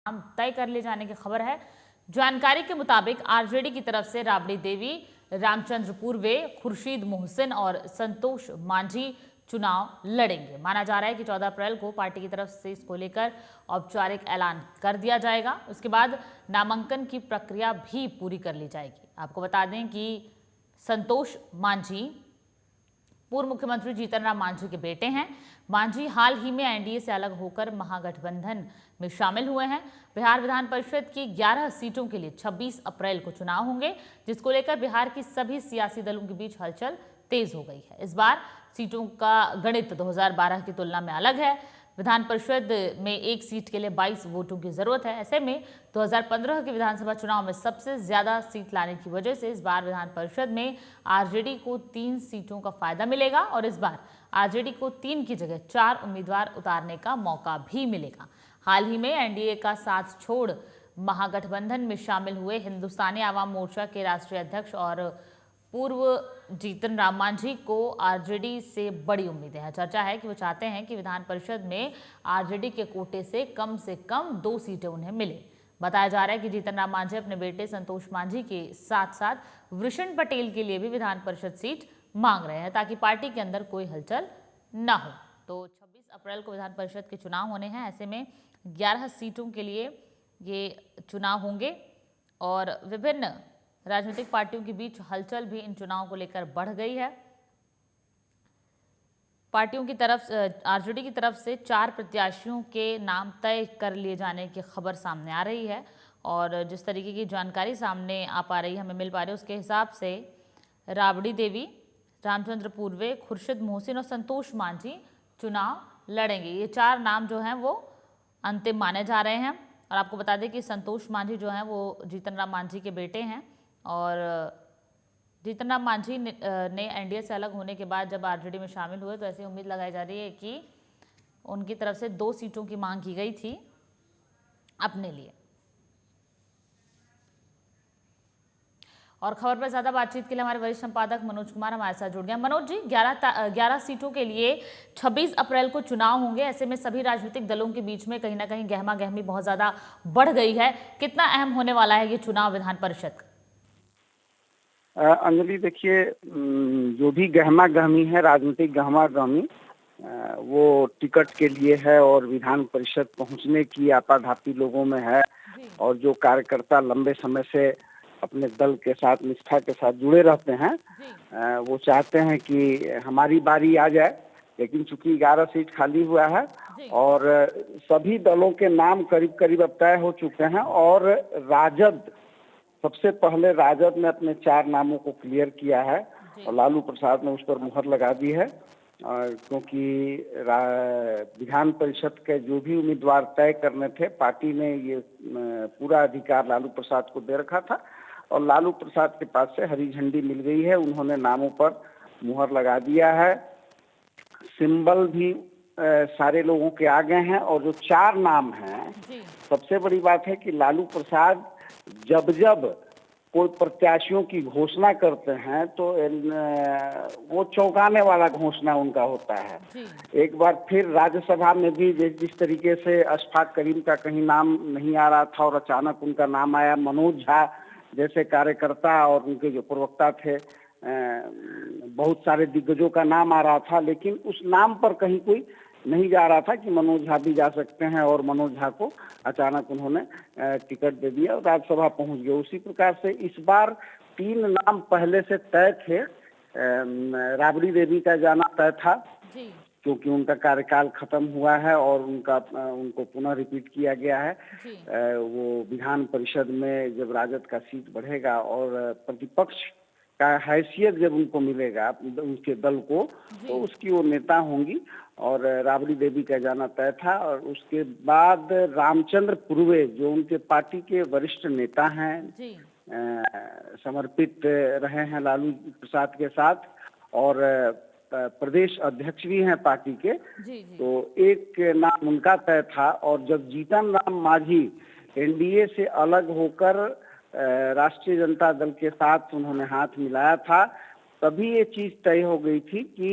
नाम तय कर ले जाने की खबर है। जानकारी के मुताबिक आरजेडी की तरफ से राबड़ी देवी, रामचंद्र पूर्वे, खुर्शीद मोहसिन और संतोष मांझी चुनाव लड़ेंगे। माना जा रहा है कि 14 अप्रैल को पार्टी की तरफ से इसको लेकर औपचारिक ऐलान कर दिया जाएगा। उसके बाद नामांकन की प्रक्रिया भी पूरी कर ली जाएगी। आपको बता दें कि संतोष मांझी पूर्व मुख्यमंत्री जीतन राम मांझी के बेटे हैं। मांझी हाल ही में एनडीए से अलग होकर महागठबंधन में शामिल हुए हैं। बिहार विधान परिषद की 11 सीटों के लिए 26 अप्रैल को चुनाव होंगे, जिसको लेकर बिहार की सभी सियासी दलों के बीच हलचल तेज हो गई है। इस बार सीटों का गणित 2012 की तुलना में अलग है। विधान परिषद में एक सीट के लिए 22 वोटों की जरूरत है। ऐसे में 2015 के विधानसभा चुनाव में सबसे ज्यादा सीट लाने की वजह से इस बार विधान परिषद में आरजेडी को 3 सीटों का फायदा मिलेगा और इस बार आरजेडी को 3 की जगह 4 उम्मीदवार उतारने का मौका भी मिलेगा। हाल ही में एनडीए का साथ छोड़ महागठबंधन में शामिल हुए हिंदुस्तानी आवाम मोर्चा के राष्ट्रीय अध्यक्ष और पूर्व जीतन राम मांझी को आरजेडी से बड़ी उम्मीदें हैं। चर्चा है कि वो चाहते हैं कि विधान परिषद में आरजेडी के कोटे से कम 2 सीटें उन्हें मिले। बताया जा रहा है कि जीतन राम मांझी अपने बेटे संतोष मांझी के साथ साथ वृषण पटेल के लिए भी विधान परिषद सीट मांग रहे हैं ताकि पार्टी के अंदर कोई हलचल न हो। तो 26 अप्रैल को विधान परिषद के चुनाव होने हैं। ऐसे में 11 सीटों के लिए ये चुनाव होंगे और विभिन्न राजनीतिक पार्टियों के बीच हलचल भी इन चुनावों को लेकर बढ़ गई है। पार्टियों की तरफ आरजेडी की तरफ से 4 प्रत्याशियों के नाम तय कर लिए जाने की खबर सामने आ रही है और जिस तरीके की जानकारी सामने आ पा रही है, हमें मिल पा रही है, उसके हिसाब से राबड़ी देवी, रामचंद्र पूर्वे, खुर्शीद मोहसिन और संतोष मांझी चुनाव लड़ेंगे। ये 4 नाम जो हैं वो अंतिम माने जा रहे हैं। और आपको बता दें कि संतोष मांझी जो हैं वो जीतन राम मांझी के बेटे हैं और जीतन राम मांझी ने एनडीए से अलग होने के बाद जब आरजेडी में शामिल हुए तो ऐसी उम्मीद लगाई जा रही है कि उनकी तरफ से 2 सीटों की मांग की गई थी अपने लिए। और खबर पर ज्यादा बातचीत के लिए हमारे वरिष्ठ संपादक मनोज कुमार हमारे साथ जुड़ गए। मनोज जी, 11 सीटों के लिए 26 अप्रैल को चुनाव होंगे। ऐसे में सभी राजनीतिक दलों के बीच में कहीं ना कहीं गहमा गहमी बहुत ज्यादा बढ़ गई है। कितना अहम होने वाला है ये चुनाव विधान परिषद का? अंजलि, देखिए, जो भी गहमा गहमी है, राजनीतिक गहमा गहमी, वो टिकट के लिए है और विधान परिषद पहुंचने की आपाधापी लोगों में है। और जो कार्यकर्ता लंबे समय से अपने दल के साथ निष्ठा के साथ जुड़े रहते हैं, वो चाहते हैं कि हमारी बारी आ जाए। लेकिन चूंकि 11 सीट खाली हुआ है और सभी दलों के नाम करीब करीब अब तय हो चुके हैं और राजद, सबसे पहले राजद ने अपने 4 नामों को क्लियर किया है और लालू प्रसाद ने उस पर मुहर लगा दी है। क्योंकि विधान परिषद के जो भी उम्मीदवार तय करने थे, पार्टी ने ये पूरा अधिकार लालू प्रसाद को दे रखा था और लालू प्रसाद के पास से हरी झंडी मिल गई है। उन्होंने नामों पर मुहर लगा दिया है। सिंबल भी सारे लोगों के आ गए हैं और जो 4 नाम हैं, सबसे बड़ी बात है कि लालू प्रसाद जब कोई प्रत्याशियों की घोषणा करते हैं तो वो चौंकाने वाला घोषणा उनका होता है। एक बार फिर राज्यसभा में भी जिस तरीके से अशफाक करीम का कहीं नाम नहीं आ रहा था और अचानक उनका नाम आया, मनोज झा जैसे कार्यकर्ता और उनके जो प्रवक्ता थे, बहुत सारे दिग्गजों का नाम आ रहा था, लेकिन उस नाम पर कहीं कोई नहीं जा रहा था कि मनोज झा भी जा सकते हैं और मनोज झा को अचानक उन्होंने टिकट दे दिया और राज्यसभा पहुंच गए। उसी प्रकार से इस बार 3 नाम पहले से तय थे। राबड़ी देवी का जाना तय था क्योंकि उनका कार्यकाल खत्म हुआ है और उनको पुनः रिपीट किया गया है। वो विधान परिषद में जब राजद का सीट बढ़ेगा और प्रतिपक्ष का हैसियत जब उनको मिलेगा उनके दल को, तो उसकी वो नेता होंगी और राबड़ी देवी का जाना तय था। और उसके बाद रामचंद्र पूर्वे, जो उनके पार्टी के वरिष्ठ नेता हैं, समर्पित रहे हैं लालू प्रसाद के साथ और प्रदेश अध्यक्ष भी हैं पार्टी के, तो एक नाम उनका तय था। और जब जीतन राम मांझी एनडीए से अलग होकर राष्ट्रीय जनता दल के साथ उन्होंने हाथ मिलाया था, तभी ये चीज तय हो गई थी कि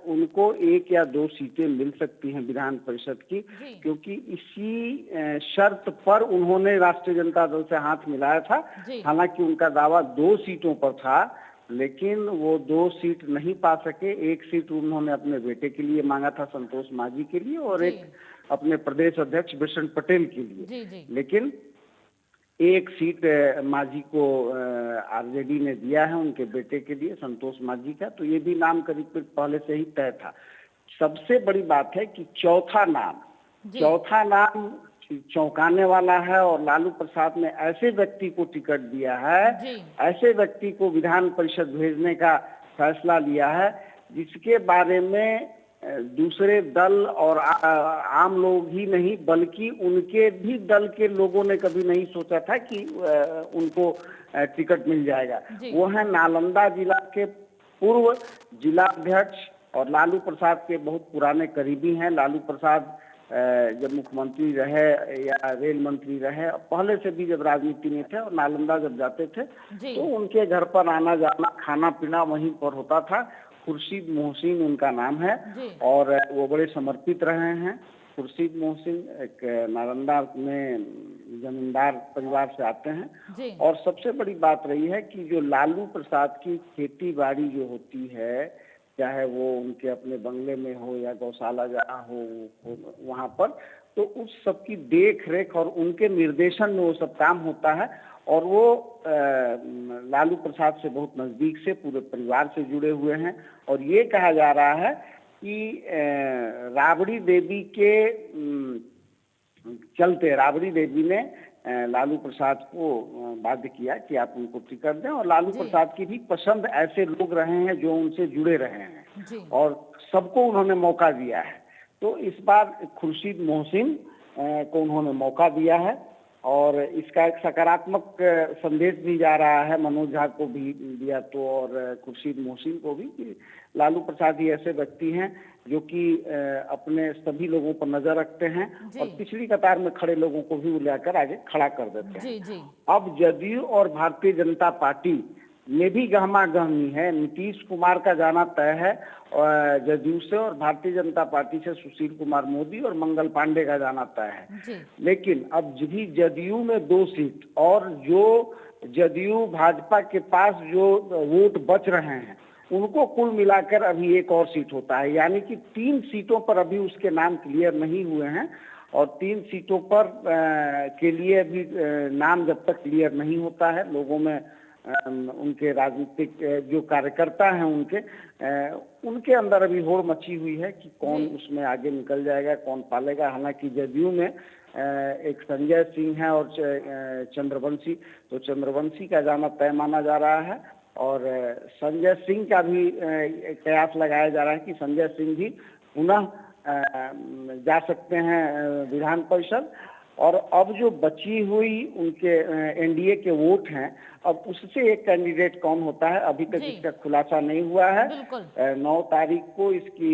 उनको 1 या 2 सीटें मिल सकती हैं विधान परिषद की, जी क्योंकि इसी शर्त पर उन्होंने राष्ट्रीय जनता दल से हाथ मिलाया था। जी हालांकि उनका दावा 2 सीटों पर था, लेकिन वो 2 सीट नहीं पा सके। 1 सीट उन्होंने अपने बेटे के लिए मांगा था, संतोष मांझी के लिए, और जी एक अपने प्रदेश अध्यक्ष बिशन पटेल के लिए। जी जी लेकिन 1 सीट मांझी को आरजेडी ने दिया है उनके बेटे के लिए, संतोष मांझी का। तो ये भी नाम करीब पहले से ही तय था। सबसे बड़ी बात है कि चौथा नाम चौंकाने वाला है, और लालू प्रसाद ने ऐसे व्यक्ति को टिकट दिया है, जी ऐसे व्यक्ति को विधान परिषद भेजने का फैसला लिया है, जिसके बारे में दूसरे दल और आम लोग ही नहीं, बल्कि उनके भी दल के लोगों ने कभी नहीं सोचा था कि उनको टिकट मिल जाएगा। जी वो है नालंदा जिला के पूर्व जिलाध्यक्ष और लालू प्रसाद के बहुत पुराने करीबी हैं। लालू प्रसाद जब मुख्यमंत्री रहे या रेल मंत्री रहे, पहले से भी जब राजनीति में थे और नालंदा जब जाते थे जी तो उनके घर पर आना जाना, खाना पीना वहीं पर होता था। खुर्शीद मोहसिन उनका नाम है, जी और वो बड़े समर्पित रहे हैं। खुर्शीद मोहसिन एक नालंदा में जमींदार परिवार से आते हैं। जी और सबसे बड़ी बात रही है कि जो लालू प्रसाद की खेती बाड़ी जो होती है, चाहे वो उनके अपने बंगले में हो या गौशाला जहाँ हो वहाँ पर, तो उस सब की देख रेख और उनके निर्देशन में वो सब काम होता है। और वो लालू प्रसाद से बहुत नजदीक से पूरे परिवार से जुड़े हुए हैं। और ये कहा जा रहा है कि राबड़ी देवी के चलते राबड़ी देवी ने लालू प्रसाद को बाध्य किया कि आप उनको टिकट दें, और लालू जी प्रसाद की भी पसंद ऐसे लोग रहे हैं जो उनसे जुड़े रहे हैं, जी और सबको उन्होंने मौका दिया है। तो इस बार खुर्शीद मोहसिन को उन्होंने मौका दिया है, और इसका एक सकारात्मक संदेश भी जा रहा है मनोज झा को भी दिया तो, और खुर्शीद मोहसिन को भी, कि लालू प्रसाद ही ऐसे व्यक्ति हैं जो कि अपने सभी लोगों पर नजर रखते हैं, और पिछली कतार में खड़े लोगों को भी लाकर आगे खड़ा कर देते हैं। जी जी अब जदयू और भारतीय जनता पार्टी में भी गहमा गहमी है। नीतीश कुमार का जाना तय है जदयू से, और भारतीय जनता पार्टी से सुशील कुमार मोदी और मंगल पांडे का जाना तय है। जी लेकिन अब भी जदयू में 2 सीट, और जो जदयू भाजपा के पास जो वोट बच रहे हैं उनको कुल मिलाकर अभी 1 और सीट होता है, यानी कि 3 सीटों पर अभी उसके नाम क्लियर नहीं हुए हैं। और 3 सीटों पर के लिए अभी नाम जब तक क्लियर नहीं होता है, लोगों में उनके राजनीतिक जो कार्यकर्ता हैं उनके अंदर अभी होड़ मची हुई है कि कौन उसमें आगे निकल जाएगा, कौन पालेगा। हालांकि जदयू में एक संजय सिंह है और चंद्रवंशी, तो चंद्रवंशी का जाना तय माना जा रहा है, और संजय सिंह का भी कयास लगाया जा रहा है कि संजय सिंह भी पुनः जा सकते हैं विधान परिषद। और अब जो बची हुई उनके एनडीए के वोट हैं, अब उससे एक कैंडिडेट कौन होता है अभी तक इसका खुलासा नहीं हुआ है। 9 तारीख को इसकी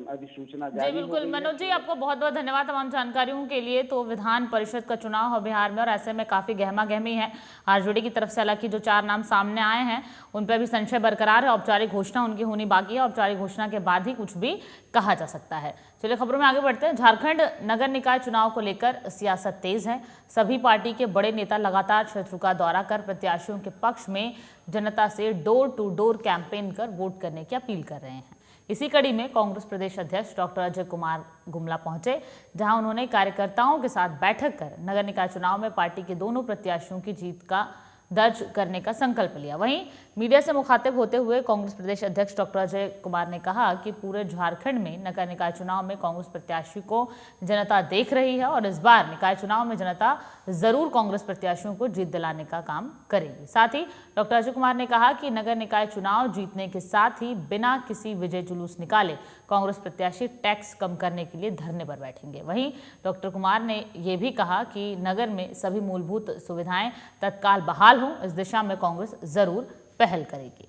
अधिसूचना जारी जी बिल्कुल। मनोज जी, आपको बहुत बहुत धन्यवाद तमाम जानकारियों के लिए। तो विधान परिषद का चुनाव है बिहार में, और ऐसे में काफी गहमा गहमी है। आरजेडी की तरफ से हालांकि जो 4 नाम सामने आए हैं उन पर भी संशय बरकरार है। औपचारिक घोषणा उनकी होनी बाकी है, औपचारिक घोषणा के बाद ही कुछ भी कहा जा सकता है। चलिए खबरों में आगे बढ़ते हैं। झारखंड नगर निकाय चुनाव को लेकर सियासत तेज है। सभी पार्टी के बड़े नेता लगातार क्षेत्र का दौरा कर प्रत्याशियों के पक्ष में जनता से डोर टू डोर कैंपेन कर वोट करने की अपील कर रहे हैं। इसी कड़ी में कांग्रेस प्रदेश अध्यक्ष डॉक्टर अजय कुमार गुमला पहुंचे, जहां उन्होंने कार्यकर्ताओं के साथ बैठक कर नगर निकाय चुनाव में पार्टी के दोनों प्रत्याशियों की जीत का दर्ज करने का संकल्प लिया। वहीं मीडिया से मुखातिब होते हुए कांग्रेस प्रदेश अध्यक्ष डॉक्टर अजय कुमार ने कहा कि पूरे झारखंड में नगर निकाय चुनाव में कांग्रेस प्रत्याशी को जनता देख रही है, और इस बार निकाय चुनाव में जनता जरूर कांग्रेस प्रत्याशियों को जीत दिलाने का काम करेगी। साथ ही डॉक्टर अजय कुमार ने कहा कि नगर निकाय चुनाव जीतने के साथ ही बिना किसी विजय जुलूस निकाले कांग्रेस प्रत्याशी टैक्स कम करने के लिए धरने पर बैठेंगे। वहीं डॉक्टर कुमार ने यह भी कहा कि नगर में सभी मूलभूत सुविधाएं तत्काल बहाल हों, इस दिशा में कांग्रेस जरूर पहल करेगी।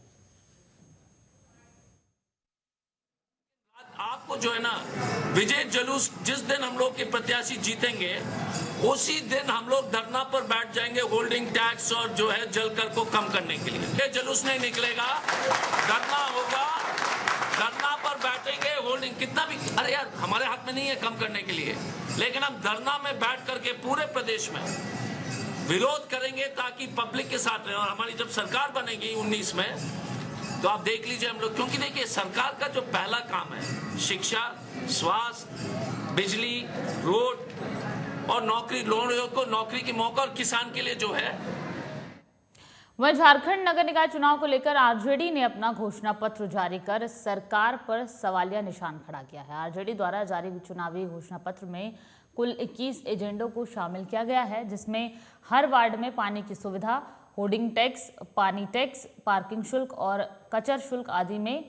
आपको जो है ना विजय जुलूस, जिस दिन हम लोग के प्रत्याशी जीतेंगे उसी दिन हम लोग धरना पर बैठ जाएंगे होल्डिंग टैक्स और जो है जलकर को कम करने के लिए। ये जुलूस नहीं निकलेगा, धरना होगा, धरना पर बैठेंगे, होल्डिंग कितना भी, अरे यार हमारे हाथ में नहीं है कम करने के लिए, लेकिन हम धरना में बैठ करके पूरे प्रदेश में विरोध करेंगे ताकि पब्लिक के साथ रहे। और हमारी जब सरकार बनेगी 19 में, तो आप देख लीजिए हम लोग, क्योंकि देखिए सरकार का जो पहला काम है शिक्षा, स्वास्थ्य, बिजली, रोड और नौकरी, लोगों को नौकरी की मौका, और किसान के लिए जो है। वहीं झारखंड नगर निकाय चुनाव को लेकर आरजेडी ने अपना घोषणा पत्र जारी कर सरकार पर सवालिया निशान खड़ा किया है। आरजेडी द्वारा जारी चुनावी घोषणा पत्र में कुल 21 एजेंडों को शामिल किया गया है, जिसमें हर वार्ड में पानी की सुविधा, होर्डिंग टैक्स, पानी टैक्स, पार्किंग शुल्क और कचर शुल्क आदि में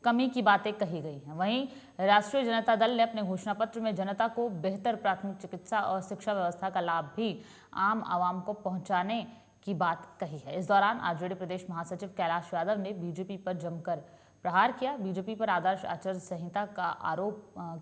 कमी की बातें कही गई हैं। वहीं राष्ट्रीय जनता दल ने अपने घोषणा पत्र में जनता को बेहतर प्राथमिक चिकित्सा और शिक्षा व्यवस्था का लाभ भी आम आवाम को पहुंचाने की बात कही है। इस दौरान आरजेडी प्रदेश महासचिव कैलाश यादव ने बीजेपी पर जमकर प्रहार किया। बीजेपी पर आदर्श आचार संहिता का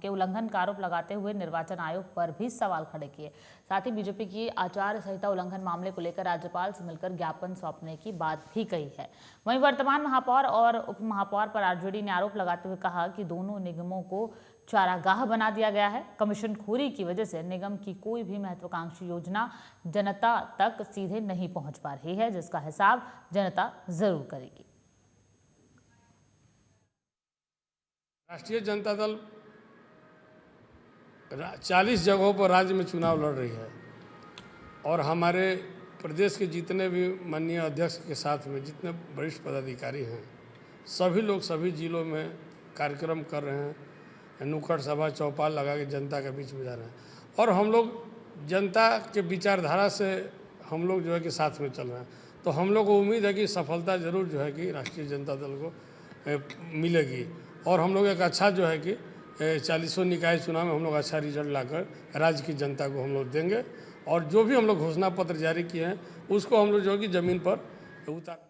उल्लंघन का आरोप लगाते हुए निर्वाचन आयोग पर भी सवाल खड़े किए। साथ ही बीजेपी की आचार संहिता उल्लंघन मामले को लेकर राज्यपाल से मिलकर ज्ञापन सौंपने की बात भी कही है। वहीं वर्तमान महापौर और उप महापौर पर आरजेडी ने आरोप लगाते हुए कहा कि दोनों निगमों को चारागाह बना दिया गया है। कमीशन खोरी की वजह से निगम की कोई भी महत्वाकांक्षी योजना जनता तक सीधे नहीं पहुंच पा रही है, जिसका हिसाब जनता जरूर करेगी। राष्ट्रीय जनता दल 40 जगहों पर राज्य में चुनाव लड़ रही है और हमारे प्रदेश के जितने भी माननीय अध्यक्ष के साथ में जितने वरिष्ठ पदाधिकारी हैं, सभी लोग सभी जिलों में कार्यक्रम कर रहे हैं, नुक्कड़ सभा चौपाल लगा के जनता के बीच में जा रहे हैं और हम लोग जनता के विचारधारा से हम लोग जो है कि साथ में चल रहे हैं। तो हम लोग को उम्मीद है कि सफलता जरूर जो है कि राष्ट्रीय जनता दल को मिलेगी और हम लोग एक अच्छा जो है कि 40वां निकाय चुनाव में हम लोग अच्छा रिजल्ट लाकर राज्य की जनता को हम लोग देंगे और जो भी हम लोग घोषणा पत्र जारी किए हैं उसको हम लोग जो है कि जमीन पर उतार।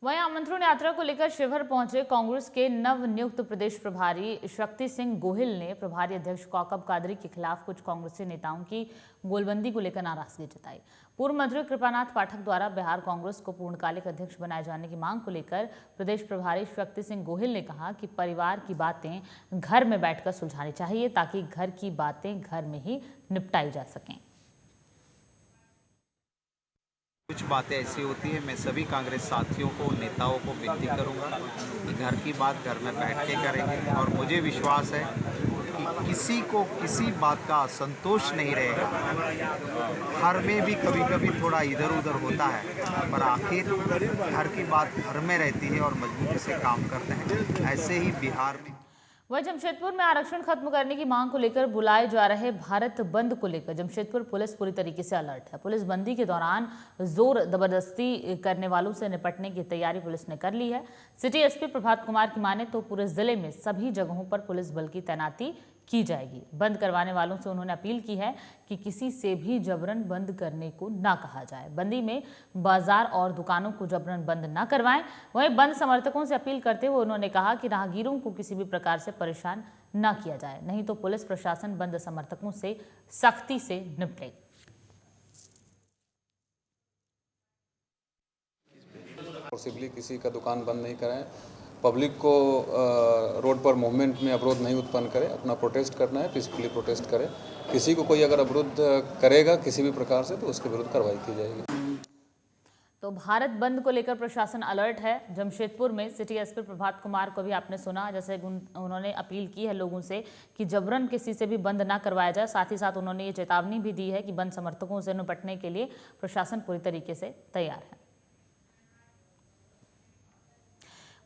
वहीं आमंत्रण यात्रा को लेकर शिवहर पहुंचे कांग्रेस के नवनियुक्त प्रदेश प्रभारी शक्ति सिंह गोहिल ने प्रभारी अध्यक्ष कौकब कादरी के खिलाफ कुछ कांग्रेसी नेताओं की गोलबंदी को लेकर नाराजगी जताई। पूर्व मंत्री कृपानाथ पाठक द्वारा बिहार कांग्रेस को पूर्णकालिक अध्यक्ष बनाए जाने की मांग को लेकर प्रदेश प्रभारी शक्ति सिंह गोहिल ने कहा कि परिवार की बातें घर में बैठकर सुलझानी चाहिए ताकि घर की बातें घर में ही निपटाई जा सकें। कुछ बातें ऐसी होती है, मैं सभी कांग्रेस साथियों को, नेताओं को विनती करूंगा कि घर की बात घर में बैठ के करेंगे और मुझे विश्वास है कि किसी को किसी बात का असंतोष नहीं रहेगा। घर में भी कभी कभी थोड़ा इधर उधर होता है, पर आखिर घर की बात घर में रहती है और मजबूती से काम करते हैं। ऐसे ही बिहार में वह जमशेदपुर में आरक्षण खत्म करने की मांग को लेकर बुलाए जा रहे भारत बंद को लेकर जमशेदपुर पुलिस पूरी तरीके से अलर्ट है। पुलिस बंदी के दौरान जोर जबरदस्ती करने वालों से निपटने की तैयारी पुलिस ने कर ली है। सिटी एसपी प्रभात कुमार की माने तो पूरे जिले में सभी जगहों पर पुलिस बल की तैनाती की जाएगी। बंद करवाने वालों से उन्होंने अपील की है कि किसी से भी जबरन बंद करने को ना कहा जाए। बंदी में बाजार और दुकानों को जबरन बंद ना करवाएं। वहीं बंद समर्थकों से अपील करते हुए उन्होंने कहा कि राहगीरों को किसी भी प्रकार से परेशान ना किया जाए, नहीं तो पुलिस प्रशासन बंद समर्थकों से सख्ती से निपटेगी। पॉसिबली किसी का दुकान बंद नहीं कराएं, पब्लिक को रोड पर मूवमेंट में अवरोध नहीं उत्पन्न करें। अपना प्रोटेस्ट करना है, पीसफुली प्रोटेस्ट करें। किसी को कोई अगर अवरोध करेगा किसी भी प्रकार से तो उसके विरुद्ध कार्रवाई की जाएगी। तो भारत बंद को लेकर प्रशासन अलर्ट है। जमशेदपुर में सिटी एसपी प्रभात कुमार को भी आपने सुना, जैसे उन्होंने अपील की है लोगों से कि जबरन किसी से भी बंद ना करवाया जाए। साथ ही साथ उन्होंने ये चेतावनी भी दी है कि बंद समर्थकों से निपटने के लिए प्रशासन पूरी तरीके से तैयार है।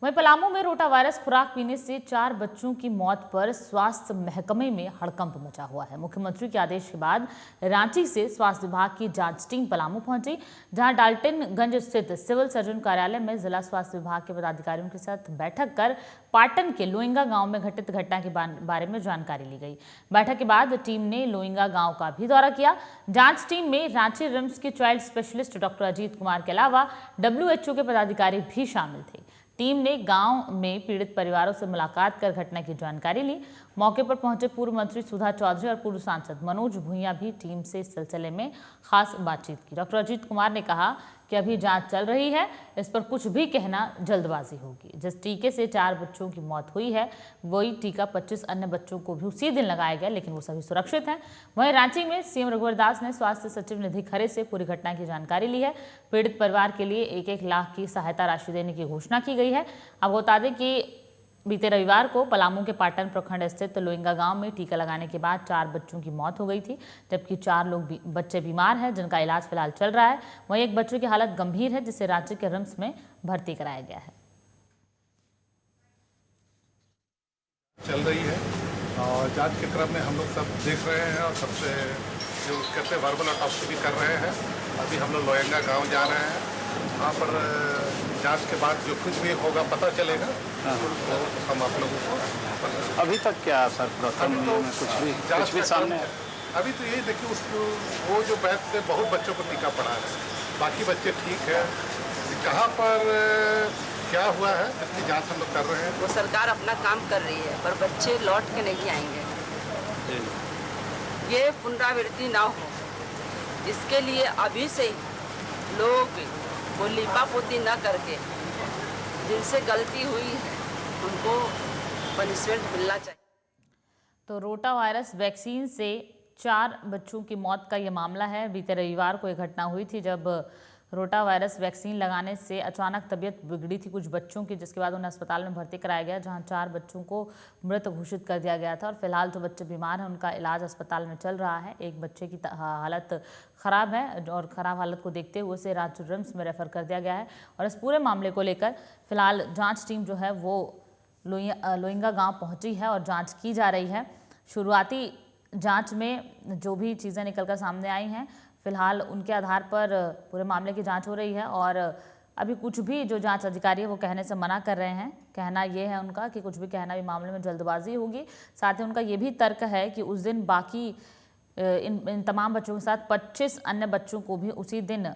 वहीं पलामू में रोटा वायरस खुराक पीने से 4 बच्चों की मौत पर स्वास्थ्य महकमे में हड़कंप मचा हुआ है। मुख्यमंत्री के आदेश के बाद रांची से स्वास्थ्य विभाग की जांच टीम पलामू पहुंची, जहां डाल्टनगंज स्थित सिविल सर्जन कार्यालय में जिला स्वास्थ्य विभाग के पदाधिकारियों के साथ बैठक कर पाटन के लोइंगा गांव में घटित घटना के बारे में जानकारी ली गई। बैठक के बाद टीम ने लोइंगा गांव का भी दौरा किया। जांच टीम में रांची रिम्स के child specialist doctor Ajit Kumar के अलावा WHO के पदाधिकारी भी शामिल थे। टीम ने गांव में पीड़ित परिवारों से मुलाकात कर घटना की जानकारी ली। मौके पर पहुंचे पूर्व मंत्री सुधा चौधरी और पूर्व सांसद मनोज भूंइया भी टीम से इस सिलसिले में खास बातचीत की। डॉक्टर अजीत कुमार ने कहा कि अभी जांच चल रही है, इस पर कुछ भी कहना जल्दबाजी होगी। जिस टीके से 4 बच्चों की मौत हुई है वही टीका 25 अन्य बच्चों को भी उसी दिन लगाया गया, लेकिन वो सभी सुरक्षित हैं। वहीं रांची में सीएम रघुवर दास ने स्वास्थ्य सचिव निधि खरे से पूरी घटना की जानकारी ली है। पीड़ित परिवार के लिए 1-1 लाख की सहायता राशि देने की घोषणा की गई है। अब बता दें कि बीते रविवार को पलामू के पाटन प्रखंड स्थित लोइंगा गांव में टीका लगाने के बाद 4 बच्चों की मौत हो गई थी, जबकि 4 बच्चे बीमार हैं जिनका इलाज फिलहाल चल रहा है। वहीं एक बच्चे की हालत गंभीर है जिसे रांची के रिम्स में भर्ती कराया गया है। चल रही है और जांच के क्रम में हम लोग सब देख रहे हैं और सबसे जो कहते हैं वर्बल ऑटोप्सी भी कर रहे हैं। अभी हम लोग लोइंगा गाँव जा रहे हैं, वहाँ पर जांच के बाद जो कुछ भी होगा पता चलेगा तो हम आप लोगों को। अभी तक क्या सर प्रथम में कुछ भी सामने है? अभी तो यही देखिए उसको वो जो बैच से बहुत बच्चों को टीका पड़ा है, बाकी बच्चे ठीक है। कहाँ पर क्या हुआ है इसकी जांच हम लोग कर रहे हैं। वो सरकार अपना काम कर रही है पर बच्चे लौट के नहीं आएंगे, ये पुनरावृत्ति ना हो इसके लिए अभी से लोग वो लिपापोती न करके जिनसे गलती हुई है उनको पनिशमेंट मिलना चाहिए। तो रोटा वायरस वैक्सीन से 4 बच्चों की मौत का ये मामला है। बीते रविवार को एक घटना हुई थी जब रोटा वायरस वैक्सीन लगाने से अचानक तबीयत बिगड़ी थी कुछ बच्चों की, जिसके बाद उन्हें अस्पताल में भर्ती कराया गया, जहां 4 बच्चों को मृत घोषित कर दिया गया था। और फिलहाल जो बच्चे बीमार हैं उनका इलाज अस्पताल में चल रहा है। एक बच्चे की हालत ख़राब है और ख़राब हालत को देखते हुए उसे रांची रिम्स में रेफर कर दिया गया है। और इस पूरे मामले को लेकर फिलहाल जाँच टीम जो है वो लोइंगा गाँव पहुँची है और जाँच की जा रही है। शुरुआती जाँच में जो भी चीज़ें निकल कर सामने आई हैं फिलहाल उनके आधार पर पूरे मामले की जांच हो रही है। और अभी कुछ भी जो जांच अधिकारी है वो कहने से मना कर रहे हैं। कहना ये है उनका कि कुछ भी कहना भी मामले में जल्दबाजी होगी। साथ ही उनका ये भी तर्क है कि उस दिन बाकी इन तमाम बच्चों के साथ 25 अन्य बच्चों को भी उसी दिन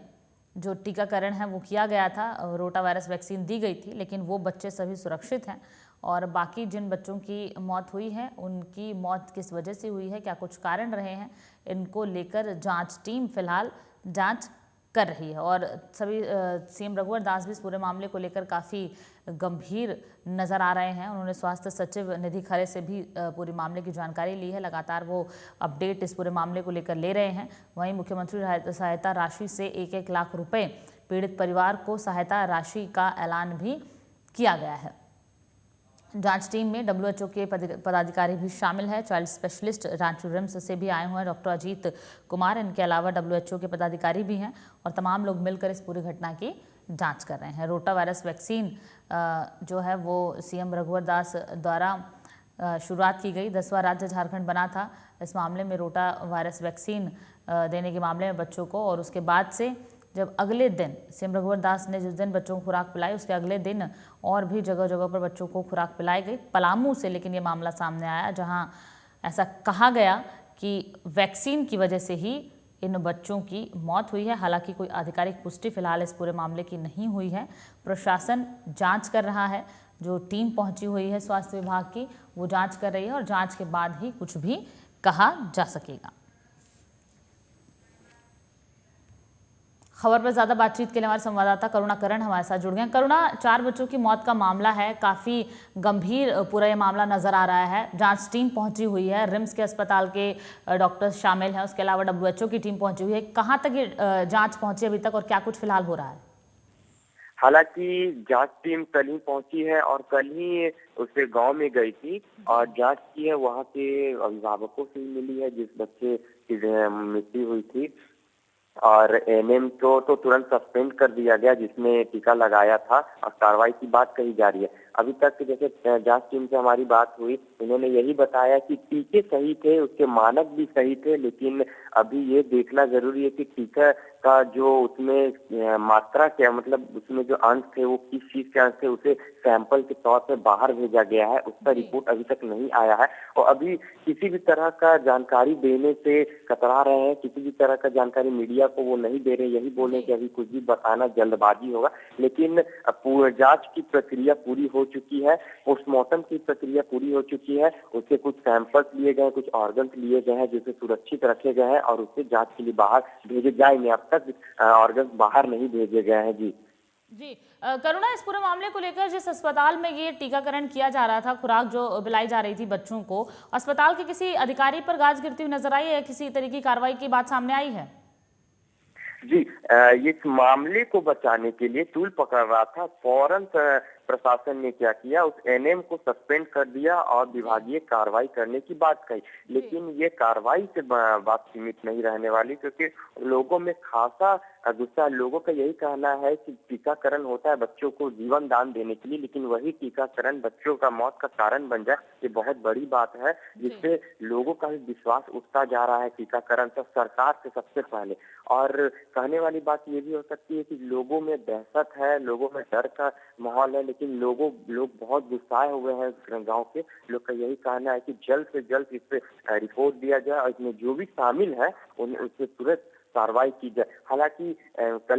जो टीकाकरण है वो किया गया था, रोटा वायरस वैक्सीन दी गई थी, लेकिन वो बच्चे सभी सुरक्षित हैं। और बाकी जिन बच्चों की मौत हुई है उनकी मौत किस वजह से हुई है, क्या कुछ कारण रहे हैं, इनको लेकर जांच टीम फिलहाल जांच कर रही है। और सभी सीएम रघुवर दास भी इस पूरे मामले को लेकर काफ़ी गंभीर नज़र आ रहे हैं। उन्होंने स्वास्थ्य सचिव निधि खरे से भी पूरे मामले की जानकारी ली है। लगातार वो अपडेट इस पूरे मामले को लेकर ले रहे हैं। वहीं मुख्यमंत्री सहायता राशि से 1-1 लाख रुपए पीड़ित परिवार को सहायता राशि का ऐलान भी किया गया है। जांच टीम में WHO के पदाधिकारी भी शामिल है। चाइल्ड स्पेशलिस्ट रांची रिम्स से भी आए हुए हैं डॉक्टर अजीत कुमार। इनके अलावा WHO के पदाधिकारी भी हैं और तमाम लोग मिलकर इस पूरी घटना की जांच कर रहे हैं। रोटा वायरस वैक्सीन जो है वो सीएम रघुवर दास द्वारा शुरुआत की गई। 10वां राज्य झारखंड बना था इस मामले में रोटा वायरस वैक्सीन देने के मामले में बच्चों को। और उसके बाद से जब अगले दिन सीएम रघुवर दास ने जिस दिन बच्चों को खुराक पिलाई उसके अगले दिन और भी जगह जगह पर बच्चों को खुराक पिलाई गई। पलामू से लेकिन ये मामला सामने आया जहां ऐसा कहा गया कि वैक्सीन की वजह से ही इन बच्चों की मौत हुई है। हालांकि कोई आधिकारिक पुष्टि फिलहाल इस पूरे मामले की नहीं हुई है। प्रशासन जांच कर रहा है, जो टीम पहुंची हुई है स्वास्थ्य विभाग की वो जांच कर रही है और जांच के बाद ही कुछ भी कहा जा सकेगा। खबर पर ज़्यादा बातचीत के लिए हमारे संवाददाता करुणा करण हमारे साथ जुड़ गए हैं। करुणा, 4 बच्चों की मौत का मामला है, काफ़ी गंभीर पूरा ये मामला नज़र आ रहा है। जांच टीम पहुंची हुई है, रिम्स के अस्पताल के डॉक्टर्स शामिल हैं, उसके अलावा WHO की टीम पहुंची हुई है। कहाँ तक ये जांच पहुंची अभी तक और क्या कुछ फिलहाल हो रहा है? हालांकि जांच टीम कल ही पहुंची है और कल ही उससे गांव में गई थी और जांच की है। वहां के अभिभावकों से मिली है जिस बच्चे की मृत्यु हुई थी और एनएम को तो तुरंत सस्पेंड कर दिया गया जिसने टीका लगाया था और कार्रवाई की बात कही जा रही है। अभी तक जैसे जांच टीम से हमारी बात हुई, उन्होंने यही बताया कि टीके सही थे, उसके मानक भी सही थे, लेकिन अभी ये देखना जरूरी है कि टीका का जो उसमें मात्रा क्या, मतलब उसमें जो अंश थे वो किस चीज के अंश थे, उसे सैंपल के तौर पे बाहर भेजा गया है, उसका रिपोर्ट अभी तक नहीं आया है। और अभी किसी भी तरह का जानकारी देने से कतरा रहे हैं, किसी भी तरह का जानकारी मीडिया को वो नहीं दे रहे, यही बोले कि अभी कुछ भी बताना जल्दबाजी होगा। लेकिन जांच की प्रक्रिया पूरी हो चुकी है, पोस्टमार्टम की प्रक्रिया पूरी हो चुकी है, उससे कुछ सैंपल्स लिए गए, कुछ ऑर्गन्स लिए गए हैं जिसे सुरक्षित रखे गए हैं और उससे जांच के लिए बाहर भेजे जाएंगे। अब तक ऑर्गन्स बाहर नहीं भेजे गए हैं। जी जी करुणा, इस पूरे मामले को लेकर जिस अस्पताल में ये टीकाकरण किया जा रहा था, खुराक जो पिलाई जा रही थी बच्चों को, अस्पताल के किसी अधिकारी पर गाज गिरती हुई नजर आई है? किसी तरीके की कार्रवाई की बात सामने आई है? जी इस मामले को बचाने के लिए तूल पकड़ रहा था, फौरन प्रशासन ने क्या किया, उस एनएम को सस्पेंड कर दिया और विभागीय कार्रवाई करने की बात कही। लेकिन ये कार्रवाई से बात सीमित नहीं रहने वाली, क्योंकि लोगों में खासा गुस्सा, लोगों का यही कहना है कि टीकाकरण होता है बच्चों को जीवन दान देने के लिए, लेकिन वही टीकाकरण बच्चों का मौत का कारण बन जाए, ये बहुत बड़ी बात है, जिससे लोगों का भी विश्वास उठता जा रहा है टीकाकरण से, सरकार से सबसे पहले। और कहने वाली बात ये भी हो सकती है कि लोगों में दहशत है, लोगों में डर का माहौल है, लेकिन लोग बहुत गुस्साए हुए हैं गांव के लोग का यही कहना है कि जल्द से जल्द इस पे रिपोर्ट दिया जाए और इसमें जो भी शामिल है उन्हें उससे तुरंत कार्रवाई की जाए। हालांकि कल